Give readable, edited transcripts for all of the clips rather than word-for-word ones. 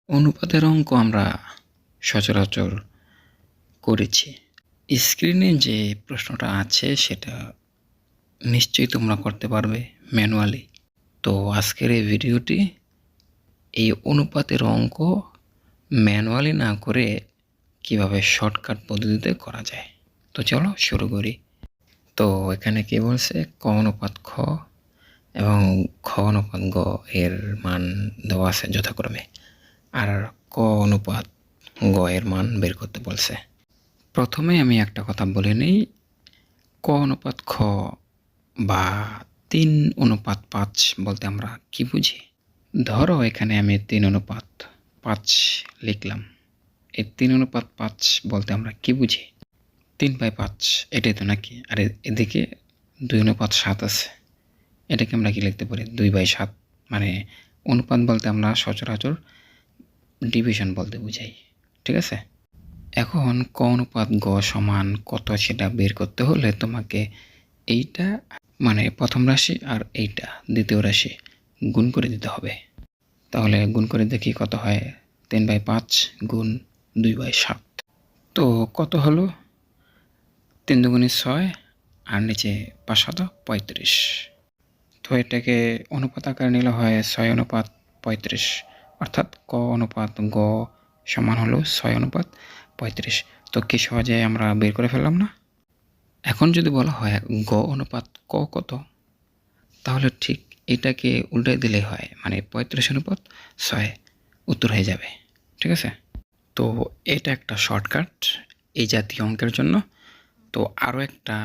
অনুপাতের অঙ্ক আমরা সচরাচর করেছি। স্ক্রিনে যে প্রশ্নটা আছে সেটা নিশ্চয়ই তোমরা করতে পারবে ম্যানুয়ালি। তো আজকের এই ভিডিওটি এই অনুপাতের অঙ্ক ম্যানুয়ালি না করে কিভাবে শর্টকাট পদ্ধতিতে করা যায়। তো চলো শুরু করি। তো এখানে কি বলছে, ক অনুপাত খ এবং খ অনুপাত গ এর মান দেওয়া আছে যথাক্রমে, আর ক অনুপাত গ এর মান বের করতে বলছে। প্রথমে আমি একটা কথা বলে নিই, ক অনুপাত খ বা 3:5 বলতে আমরা কি বুঝি। ধরো এখানে আমি 3:5 লিখলাম। এই 3:5 বলতে আমরা কি বুঝি? 3/5 এটাই তো নাকি? আর এদিকে 2:7 আছে, এটাকে আমরা কি লিখতে পারি? 2/7। মানে অনুপাত বলতে আমরা সচরাচর ডিভিশন বলতে বুঝাই, ঠিক আছে? এখন ক অনুপাত গ সমান কত সেটা বের করতে হলে তোমাকে এইটা মানে প্রথম রাশি আর এইটা দ্বিতীয় রাশি গুণ করে দিতে হবে। তাহলে গুণ করে দেখি কত হয়। 3/5 গুণ 2/7। তো কত হলো? 3 দুগুণে 6 আর নিচে 5 35। তো এটাকে অনুপাত আকারে নিলে হয় 6:35, অর্থাৎ ক অনুপাত গ সমান হলো 6:35। তো কি সহজে আমরা বের করে ফেললাম না? এখন যদি বলা হয় গ অনুপাত ক কত, তাহলে ঠিক এটাকে উল্টে দিলেই হয়, মানে 35:6 উত্তর হয়ে যাবে, ঠিক আছে? তো এটা একটা শর্টকাট এই জাতীয় অঙ্কের জন্য। তো আরও একটা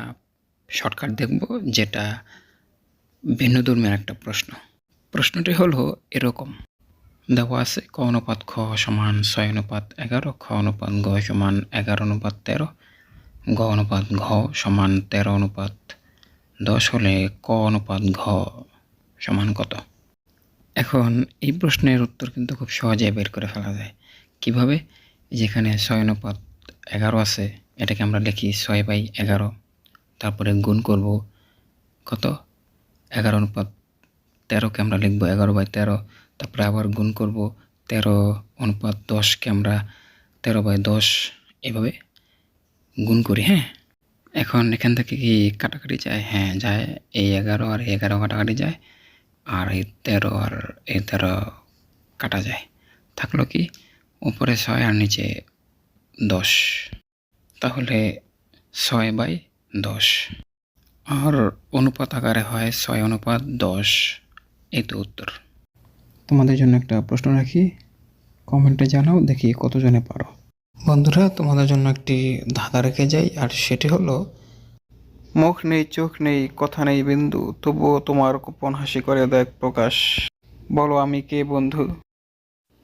শর্টকাট দেখব, যেটা ভিন্নধর্মীয় একটা প্রশ্ন। প্রশ্নটি হলো এরকম, দেওয়া আছে ক অনুপাত খ সমান 6:11, খ অনুপাত গ সমান 11:13, গ অনুপাত ঘ সমান 13:10 হলে ক অনুপাত ঘ সমান কত? এখন এই প্রশ্নের উত্তর কিন্তু খুব সহজে বের করে ফেলা যায়। কিভাবে? যেখানে 6:11 আছে, এটাকে আমরা লিখি 6/11, তারপরে গুণ করব কত? 11:13কে আমরা লিখব 11/13, তারপরে আবার গুণ করব 13:10কে আমরা 13/10, এভাবে গুণ করি। হ্যাঁ, এখন এখান থেকে কি কাটাকাটি যায়? হ্যাঁ যায়। এই 11 আর 11 কাটাকাটি যায়, আর এই 13 আর এই 13 কাটা যায়। থাকলো কি? উপরে 6 আর নিচে 10, তাহলে 6/10 আর অনুপাত আকারে হয় 6:10। এই তো উত্তর। তোমাদের জন্য একটা প্রশ্ন রাখি, কমেন্টে জানাও দেখি কতজনে পারো। বন্ধুরা, তোমাদের জন্য একটি ধাঁধা রেখে যাই, আর সেটি হলো, মুখ নেই, চোখ নেই, কথা নেই বিন্দু, তবুও তোমার গোপন হাসি করে দেখ প্রকাশ। বলো আমি কে বন্ধু?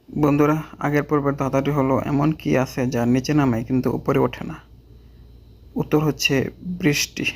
বন্ধুরা, আগের পর্বের ধাঁধাটি হলো, এমন কি আছে যার নিচে নামে কিন্তু উপরে ওঠে না? উত্তর হচ্ছে বৃষ্টি।